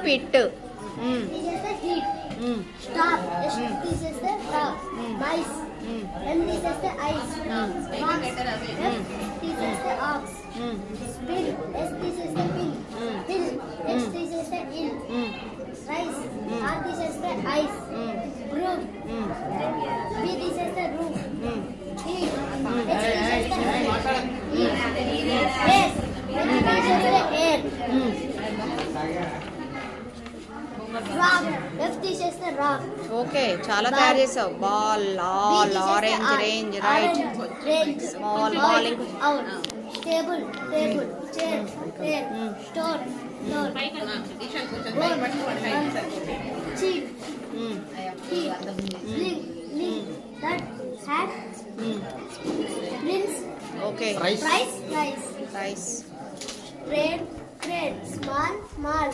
Pit. తీసేస్తే heat. Stop తీసేస్తే stop. Mice ఎం తీసేస్తే ఐస్. ఎఫ్ తీసేస్తే ఆక్స్. స్పిన్ ఎస్ తీసేస్తే పిన్. పిల్ ఎస్ తీసేస్తే ఇన్. రైస్ ఆర్ తీసేస్తే ఐస్. రూమ్ బి తీసేస్తే రూమ్. హీట్ ఎస్ తీసేస్తే ఎస్ ఎయిర్. రాక్ ఎఫ్ తీసేస్తే రాక్. ఓకే, చాలా తయారు చేసావు. Ball, all, orange, range, right, small, ball. Out. Table table. Chair chair. Store store. Cheat cheat. Link link. That hat. Prince. Okay, rice rice. Rice. Trade trade. Small small.